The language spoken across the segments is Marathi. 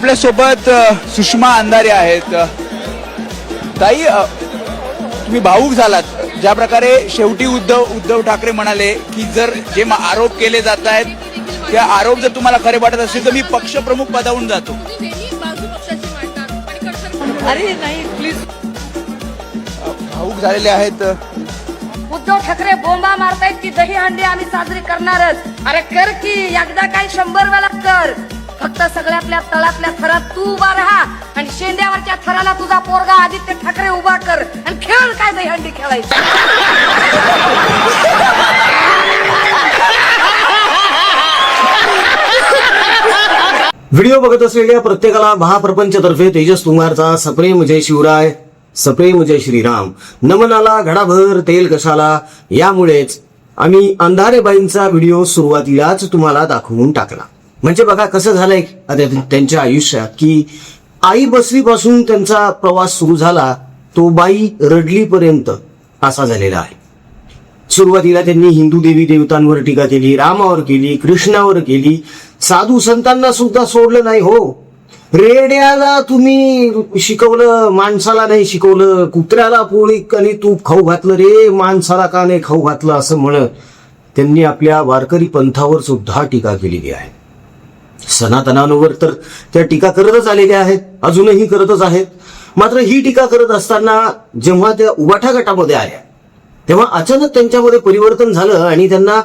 आपल्यासोबत सुषमा अंधारे आहेत. ताई, तुम्ही भावूक झालात ज्या प्रकारे शेवटी उद्धव ठाकरे म्हणाले की जर जे आरोप केले जात आहेत ते आरोप जर तुम्हाला खरे वाटत असतील तर मी पक्षप्रमुख पदावरून जातो. अरे नाही प्लीज. भावूक झालेले आहेत. उद्धव ठाकरे बोंबा मारतायत की दही हंडी आम्ही साजरी करणारच. अरे कर की एकदा काय 100 वेळा कर. फक्त सगळ्यातल्या तळातल्या थरात तू उभा राहा आणि शेंड्यावरच्या थराला तुझा पोरगा आदित्य ठाकरे उभा कर आणि खेळ काय दही हंडी खेळायची. व्हिडिओ बघत असलेल्या प्रत्येकाला महाप्रपंचतर्फे तेजस तुंगारचा सप्रेम जय शिवराय, सप्रेम जय श्रीराम. नमनाला घडाभर तेल कशाला, यामुळेच आम्ही अंधारेबाईंचा व्हिडिओ सुरुवातीलाच तुम्हाला दाखवून टाकला. म्हणजे बघा कसं झालंय त्यांच्या आयुष्यात की आई बसलीपासून त्यांचा प्रवास सुरू झाला तो बाई रडलीपर्यंत असा झालेला आहे. सुरुवातीला त्यांनी हिंदू देवी देवतांवर टीका केली, रामावर केली, कृष्णावर केली, साधू संतांना सुद्धा सोडलं नाही. हो, रेड्याला तुम्ही शिकवलं, माणसाला नाही शिकवलं. कुत्र्याला पोळी आणि तूप खाऊ घातलं रे, माणसाला का नाही खाऊ घातलं असं म्हणत त्यांनी आपल्या वारकरी पंथावर सुद्धा टीका केलेली आहे. सनातनांवर तर त्या टीका करतच आलेल्या आहेत, अजूनही करतच आहेत. मात्र ही टीका करत असताना जेव्हा त्या उबाठा गटामध्ये आल्या तेव्हा अचानक त्यांच्यामध्ये परिवर्तन झालं आणि त्यांना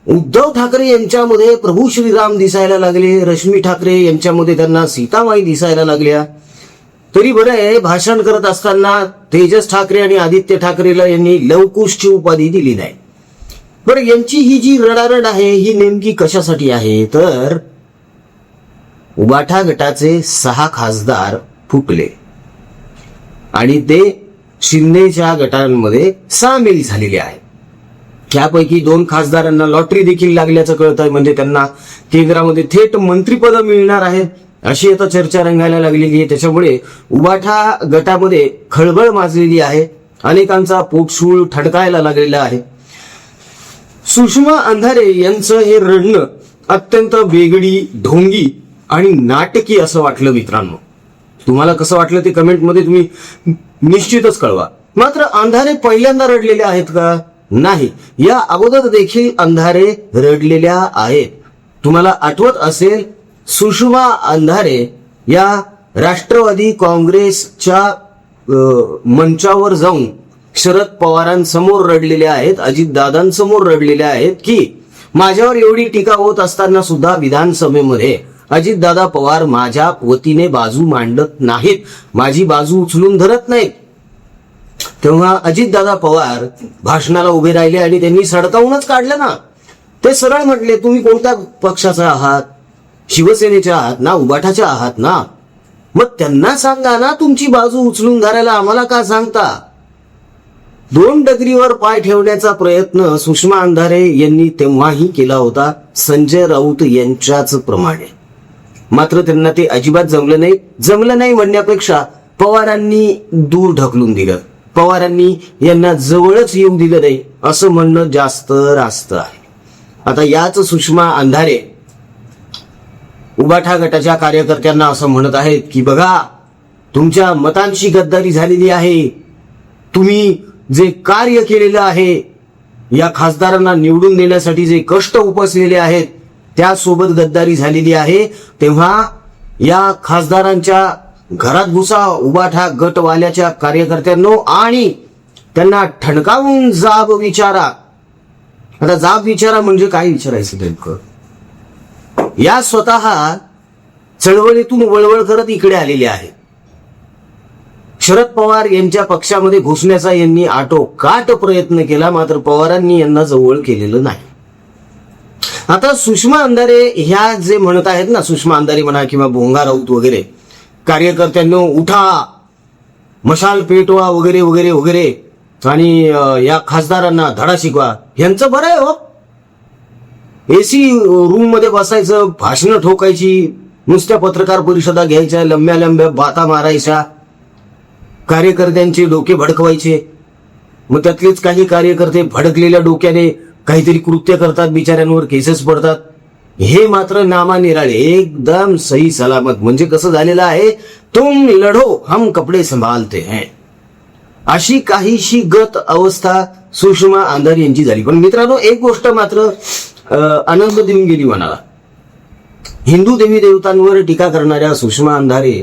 उद्धव ठाकरे यांच्यामध्ये प्रभू श्रीराम दिसायला लागले, रश्मी ठाकरे यांच्यामध्ये त्यांना सीतामाई दिसायला लागल्या. तरी बरं आहे, भाषण करत असताना तेजस ठाकरे आणि आदित्य ठाकरेला यांनी लवकुशची उपाधी दिली नाही. बरं, यांची ही जी रडारड आहे ही नेमकी कशासाठी आहे तर उबाठा गटाचे 6 खासदार फुटले आणि ते शिंदेच्या गटांमध्ये सामील झालेले आहेत. त्यापैकी 2 खासदारांना लॉटरी देखील लागल्याचं कळतंय. म्हणजे त्यांना केंद्रामध्ये थेट मंत्रिपद मिळणार आहेत अशी आता चर्चा रंगायला लागलेली आहे. त्याच्यामुळे उबाठा गटामध्ये खळबळ माजलेली आहे, अनेकांचा पोटशूळ ठणकायला लागलेला आहे. सुषमा अंधारे यांचं हे रडणं अत्यंत वेगळी, ढोंगी आणि नाटकी असं वाटलं. मित्रांनो, तुम्हाला कसं वाटलं ते कमेंटमध्ये तुम्ही निश्चितच कळवा. मात्र अंधारे पहिल्यांदा रडलेले आहेत का? नाही, या अगोदर देखील अंधारे रडलेल्या आहेत. तुम्हाला आठवत असेल, सुषमा अंधारे या राष्ट्रवादी काँग्रेसच्या मंचावर जाऊन शरद पवारांसमोर रडलेल्या आहेत, अजितदादांसमोर रडलेल्या आहेत की माझ्यावर एवढी टीका होत असताना सुद्धा विधानसभेमध्ये अजितदादा पवार माझ्या वतीने बाजू मांडत नाहीत, माझी बाजू उचलून धरत नाहीत. तेव्हा अजितदादा पवार भाषणाला उभे राहिले आणि त्यांनी सडकावूनच काढलं ना. ते सरळ म्हटले, तुम्ही कोणत्या पक्षाचा आहात? शिवसेनेच्या आहात ना, उबाठाच्या आहात ना? मग त्यांना सांगा ना तुमची बाजू उचलून धरायला, आम्हाला का सांगता? 2 डगरीवर पाय ठेवण्याचा प्रयत्न सुषमा अंधारे यांनी तेव्हाही केला होता, संजय राऊत यांच्याच प्रमाणे. मात्र त्यांना ते अजिबात जमलं नाही म्हणण्यापेक्षा पवारांनी दूर ढकलून दिलं, पवारांनी यांना जवळच येऊ दिलं नाही असं म्हणणं जास्त रास्त आहे. आता याच सुषमा अंधारे उबाठा गटाच्या कार्यकर्त्यांना असं म्हणत आहेत की बघा, तुमच्या मतांशी गद्दारी झालेली आहे, तुम्ही जे कार्य केलेलं आहे, या खासदारांना निवडून देण्यासाठी जे कष्ट उपसलेले आहेत त्यासोबत गद्दारी झालेली आहे. तेव्हा या खासदारांच्या घरात घुसा, उबाठा गटवाल्याच्या कार्यकर्त्यांनो, आणि त्यांना ठणकावून जाब विचारा. आता जाब विचारा म्हणजे काय विचारायचं नेमकं? या स्वतः चळवळीतून वळवळ करत इकडे आलेले आहेत. शरद पवार यांच्या पक्षामध्ये घुसण्याचा यांनी आटोकाट प्रयत्न केला, मात्र पवारांनी यांना जवळ केलेलं नाही. आता सुषमा अंधारे ह्या जे म्हणत आहेत ना, सुषमा अंधारे म्हणा किंवा भोंगा राऊत वगैरे, कार्यकर्त्यांनो उठा, मशाल पेटवा वगैरे वगैरे वगैरे, आणि या खासदारांना धडा शिकवा. यांचं बरं आहे हो, एसी रूम मध्ये बसायचं, भाषणं ठोकायची, नुसत्या पत्रकार परिषदा घ्यायच्या, लंब्या लंब्या बाता मारायच्या, कार्यकर्त्यांचे डोके भडकवायचे. मग त्यातलेच काही कार्यकर्ते भडकलेल्या डोक्याने काहीतरी कृत्य करतात, बिचाऱ्यांवर केसेस पडतात. हे मात्र नामानिराळे एकदम सही सलामत. म्हणजे कसं झालेलं आहे, तुम लढो हम कपडे संभालते हैं, अशी काहीशी गत अवस्था सुषमा अंधारे यांची झाली. पण मित्रांनो, एक गोष्ट मात्र आनंद देऊन गेली मनाला. हिंदू देवी देवतांवर टीका करणाऱ्या सुषमा अंधारे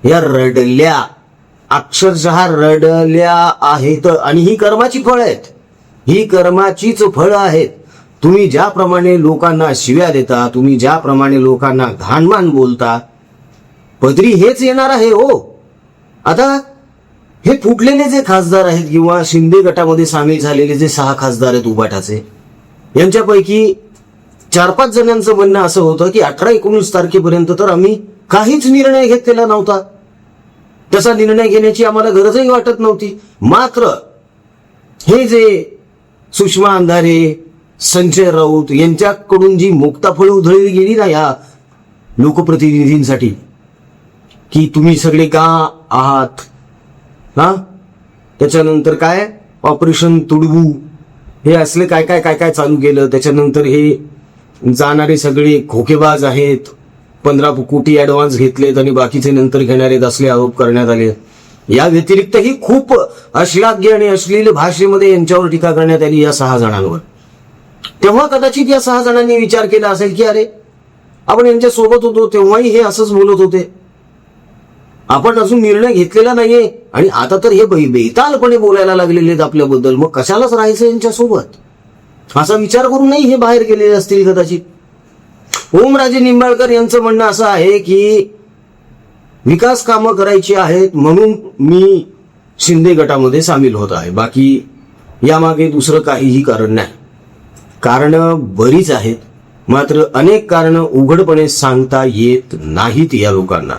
या रडल्या, अक्षरशः रडल्या आहेत. आणि ही कर्माची फळ आहेत, ही कर्माचीच फळं आहेत. तुम्ही ज्याप्रमाणे लोकांना शिव्या देता, तुम्ही ज्याप्रमाणे लोकांना घाणमान बोलता, पदरी हेच येणार आहे हो. आता हे फुटलेले जे खासदार आहेत किंवा शिंदे गटामध्ये सामील झालेले जे 6 खासदार आहेत उबाटाचे, यांच्यापैकी 4-5 जणांचं म्हणणं असं होतं की 18-19 तारखेपर्यंत तर आम्ही काहीच निर्णय घेतलेला नव्हता, तसा निर्णय घेण्याची आम्हाला गरजही वाटत नव्हती. मात्र हे जे सुषमा अंधारे, संजय राऊत यांच्याकडून जी मुक्ताफळं उधळली गेली ना या लोकप्रतिनिधींसाठी, की तुम्ही सगळे का आहात, हा, त्याच्यानंतर काय ऑपरेशन तुडवू, हे असले काय काय काय काय चालू केलं. त्याच्यानंतर हे जाणारे सगळे खोकेबाज आहेत, 15 कोटी ऍडव्हान्स घेतलेत आणि बाकीचे नंतर घेणारे असले आरोप करण्यात आले. या व्यतिरिक्तही खूप अश्लाघ्य आणि अश्लील भाषेमध्ये यांच्यावर टीका करण्यात आली या 6 जणांवर. तेव्हा कदाचित या 6 जणांनी विचार केला असेल की अरे, आपण यांच्या सोबत होतो तेव्हाही हे असंच बोलत होते, आपण अजून निर्णय घेतलेला नाहीये आणि आता तर हे बेतालपणे बोलायला लागलेले आहेत आपल्याबद्दल, मग कशालाच राहायचं यांच्यासोबत, असा विचार करूनही हे बाहेर गेलेले असतील कदाचित. ओमराजे निंबाळकर यांचं म्हणणं असं आहे की विकास कामं करायची आहेत म्हणून मी शिंदे गटामध्ये सामील होत आहे, बाकी यामागे दुसरं काहीही कारण नाही. कारणं बरीच आहेत, मात्र अनेक कारणं उघडपणे सांगता येत नाहीत या लोकांना.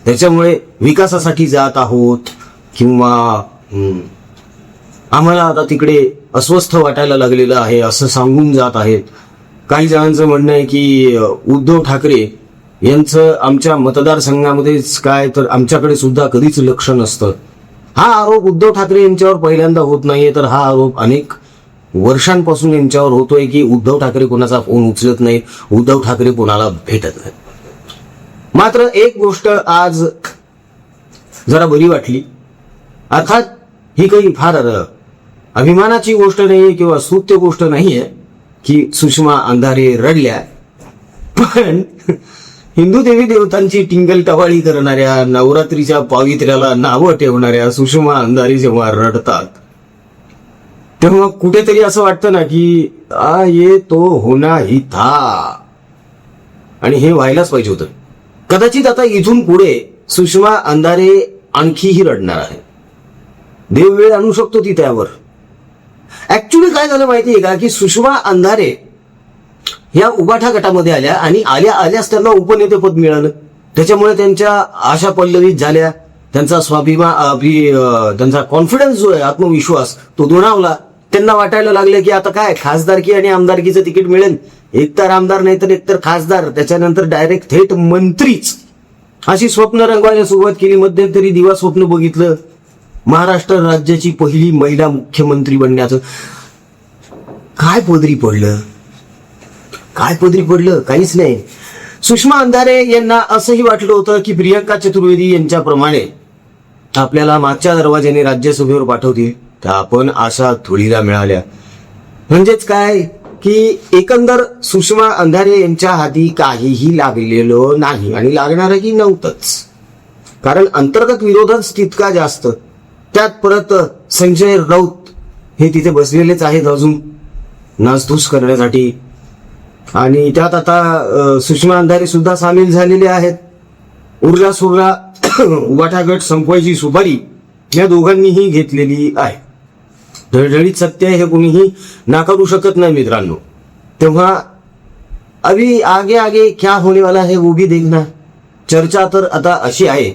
त्याच्यामुळे विकासासाठी जात आहोत किंवा आम्हाला आता तिकडे अस्वस्थ वाटायला लागलेलं आहे असं सांगून जात आहेत. काही जणांचं म्हणणं आहे की उद्धव ठाकरे यांचं आमच्या मतदारसंघामध्येच काय तर आमच्याकडे सुद्धा कधीच लक्ष नसतं. हा आरोप उद्धव ठाकरे यांच्यावर पहिल्यांदा होत नाहीये, तर हा आरोप अनेक वर्षांपासून यांच्यावर होतोय की उद्धव ठाकरे कोणाचा फोन उचलत नाही, उद्धव ठाकरे कोणाला भेटत नाही. मात्र एक गोष्ट आज जरा बरी वाटली. अर्थात ही काही फार अभिमानाची गोष्ट नाहीये किंवा स्तुत्य गोष्ट नाहीये की सुषमा अंधारे रडल्या, पण हिंदू देवी देवतांची टिंगल टवाळी करणाऱ्या, नवरात्रीच्या पावित्र्याला नावं ठेवणाऱ्या सुषमा अंधारे जेव्हा रडतात तेव्हा कुठेतरी असं वाटतं ना की ये तो होना ही था, आणि हे व्हायलाच पाहिजे होतं. कदाचित आता इथून पुढे सुषमा अंधारे आणखीही रडणार आहे. देव वेळ आणू शकतो ती त्यावर. ऍक्च्युली काय झालं माहितीये का की सुषमा अंधारे या उबाठा गटामध्ये आल्या आणि आल्याच त्यांना उपनेतेपद मिळालं. त्याच्यामुळे त्यांच्या आशा पल्लवित झाल्या, त्यांचा स्वाभिमान, त्यांचा कॉन्फिडन्स जो आहे, आत्मविश्वास तो दुणावला. त्यांना वाटायला लागलं की आता काय खासदारकी आणि आमदारकीचं तिकीट मिळेल, एकतर आमदार नाही तर एकतर खासदार, त्याच्यानंतर डायरेक्ट थेट मंत्रीच, अशी स्वप्न रंगवायला सुरुवात केली. मध्यंतरी दिवा स्वप्न बघितलं महाराष्ट्र राज्याची पहिली महिला मुख्यमंत्री बनण्याचं. काय पदरी पडलं, काय पदरी पडलं, काहीच नाही. सुषमा अंधारे यांना असंही वाटलं होतं की प्रियंका चतुर्वेदी यांच्याप्रमाणे आपल्याला मागच्या दरवाज्याने राज्यसभेवर पाठवतील, त्या पण आशा थोडीला मिळाल्या. म्हणजेच काय की एकंदर सुषमा अंधारे यांच्या हाती काहीही लागलेलं नाही आणि लागणारही नव्हतंच, कारण अंतर्गत विरोधच तितका जास्त. त्यात परत संजय राऊत हे तिथे बसलेलेच आहेत अजून नासधूस करण्यासाठी, आणि त्यात आता सुषमा अंधारे सुद्धा सामील झालेले आहेत. उरला सुरला उबाठा गट संपवायची सुपारी या दोघांनीही घेतलेली आहे. ढळढळीत सत्य हे कोणीही नाकारू शकत नाही मित्रांनो. तेव्हा अभी आगे आगे क्या होने वाला है वो भी देखना. चर्चा तर आता अशी आहे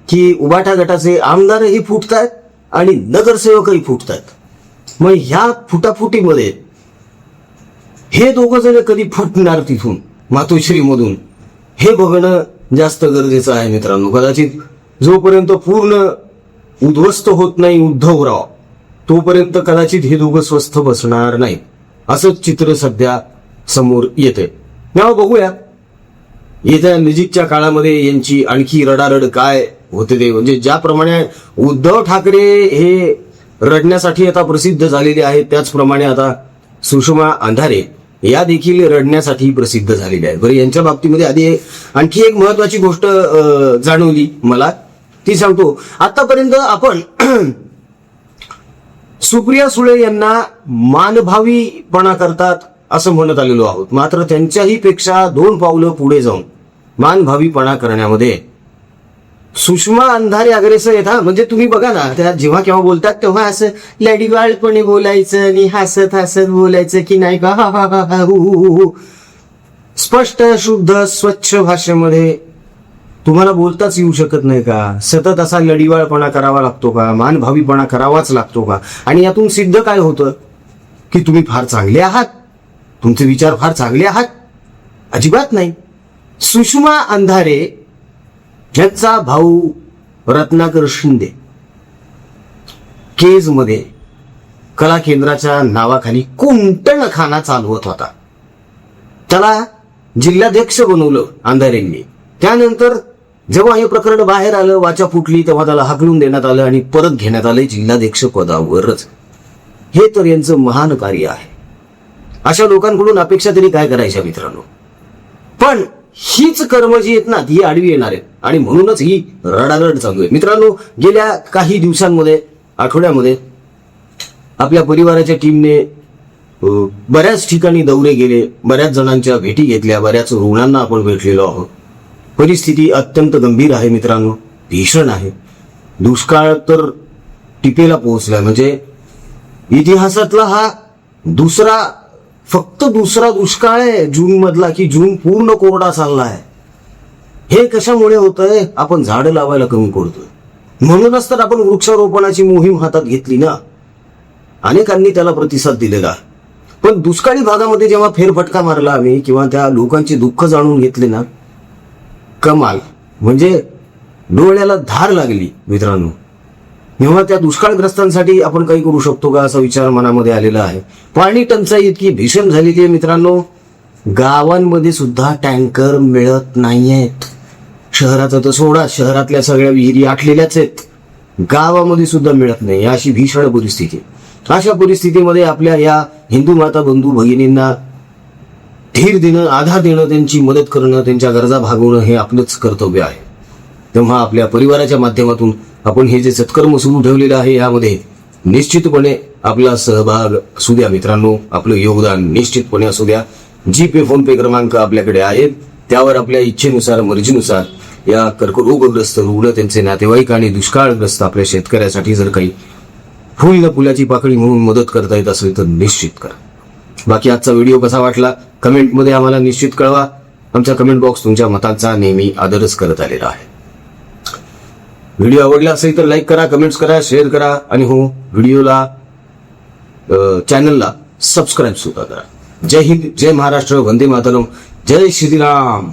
की उबाठा गटाचे आमदारही फुटतात आणि नगरसेवकही फुटतात. मग ह्या फुटाफुटीमध्ये हे दोघं जण कधी फुटणार तिथून मातोश्रीमधून हे बघणं जास्त गरजेचं आहे मित्रांनो. कदाचित जोपर्यंत पूर्ण उद्ध्वस्त होत नाही उद्धवराव तोपर्यंत कदाचित हे दोघं स्वस्थ बसणार नाही, असंच चित्र सध्या समोर येते. तेव्हा बघूया येत्या नजीकच्या काळामध्ये यांची आणखी रडारड काय होते ते. म्हणजे ज्याप्रमाणे उद्धव ठाकरे हे रडण्यासाठी आता प्रसिद्ध झालेले आहेत, त्याचप्रमाणे आता सुषमा अंधारे या देखील रडण्यासाठी प्रसिद्ध झालेल्या आहेत. बरं, यांच्या बाबतीमध्ये आधी आणखी एक महत्वाची गोष्ट जाणवली मला, ती सांगतो. आतापर्यंत आपण सुप्रिया सुळे यांना मानभावीपणा करतात असं म्हणत आलेलो आहोत. मात्र त्यांच्याही पेक्षा 2 पावलं पुढे जाऊन मानभावीपणा करण्यामध्ये सुषमा अंधारे अग्रेसर आहेत. हा, म्हणजे तुम्ही बघा ना, त्या जेव्हा केव्हा बोलतात तेव्हा असं लडीवाळपणे बोलायचं आणि हसत हसत बोलायचं की नाही का, हा हा हा हा हु हु हु. स्पष्ट शुद्ध स्वच्छ भाषेमध्ये तुम्हाला बोलताच येऊ शकत नाही का? सतत असा लडीवाळपणा करावा लागतो का? मानभावीपणा करावाच लागतो का? आणि यातून सिद्ध काय होतं की तुम्ही फार चांगले आहात, तुमचे विचार फार चांगले आहात? अजिबात नाही. सुषमा अंधारे ह्याचा भाऊ रत्नाकर शिंदे केजमध्ये कला केंद्राच्या नावाखाली कुंटणखाना चालवत होता. त्याला जिल्हाध्यक्ष बनवलं अंधारेंनी. त्यानंतर जेव्हा हे प्रकरण बाहेर आलं, वाचा फुटली, तेव्हा त्याला हाकलून देण्यात आलं आणि परत घेण्यात आलं जिल्हाध्यक्ष पदावरच. हे तर यांचं महान कार्य आहे. अशा लोकांकडून अपेक्षा तरी काय करायच्या मित्रांनो. पण हीच कर्म जी आहेत ना, ती आडवी येणार आहेत आणि म्हणूनच ही रडारड चालू आहे. मित्रांनो, गेल्या काही दिवसांमध्ये, आठवड्यामध्ये आपल्या परिवाराच्या टीमने बऱ्याच ठिकाणी दौरे गेले, बऱ्याच जणांच्या भेटी घेतल्या, बऱ्याच रुग्णांना आपण भेटलेलो आहोत. परिस्थिती अत्यंत गंभीर आहे मित्रांनो, भीषण आहे. दुष्काळ तर टिपेला पोहोचला. म्हणजे इतिहासातला हा फक्त दुसरा दुष्काळ आहे जून मधला, की जून पूर्ण कोरडा चालला आहे. हे कशामुळे होतंय? आपण झाडं लावायला कमी पडतोय. म्हणूनच तर आपण वृक्षारोपणाची मोहीम हातात घेतली ना, अनेकांनी त्याला प्रतिसाद दिलेला. पण दुष्काळी भागामध्ये जेव्हा फेरफटका मारला आम्ही किंवा त्या लोकांचे दुःख जाणून घेतले ना, कमाल. म्हणजे डोळ्याला धार लागली मित्रांनो. तेव्हा त्या दुष्काळग्रस्तांसाठी आपण काही करू शकतो का असा विचार मनामध्ये आलेला आहे. पाणी टंचाई इतकी भीषण झाली की मित्रांनो, गावांमध्ये सुद्धा टँकर मिळत नाहीयेत. शहराचं तर सोडा, शहरातल्या सगळ्या विहिरी आटलेल्याच आहेत, गावामध्ये सुद्धा मिळत नाही. अशी भीषण परिस्थिती. अशा परिस्थितीमध्ये आपल्या या हिंदू माता बंधू भगिनींना धीर देणं, आधार देणं, त्यांची मदत करणं, त्यांच्या गरजा भागवणं हे आपलंच कर्तव्य आहे. तेव्हा आपल्या परिवाराच्या माध्यमातून आपण हे जे सत्कर्म सुरू ठेवलेलं आहे यामध्ये निश्चितपणे आपला सहभाग असू द्या मित्रांनो. आपलं योगदान निश्चितपणे असू द्या. जीपे, फोनपे क्रमांक आपल्याकडे आहेत. त्यावर आपल्या इच्छेनुसार, मर्जीनुसार या कर्करोगग्रस्त रुग्ण, त्यांचे नातेवाईक आणि दुष्काळग्रस्त आपल्या शेतकऱ्यासाठी जर काही फुल न फुलाची पाकळी म्हणून मदत करता येत असेल तर निश्चित करा. बाकी आजचा व्हिडिओ कसा वाटला कमेंटमध्ये आम्हाला निश्चित कळवा. आमचा कमेंट बॉक्स तुमच्या मतांचा नेहमी आदरच करत आलेला आहे. व्हिडिओ आवडला असेल तर लाईक करा, कमेंट्स करा, शेअर करा आणि हो, व्हिडिओला चॅनलला सबस्क्राईब सुद्धा करा. जय हिंद, जय महाराष्ट्र, वंदे मातरम, जय श्रीराम.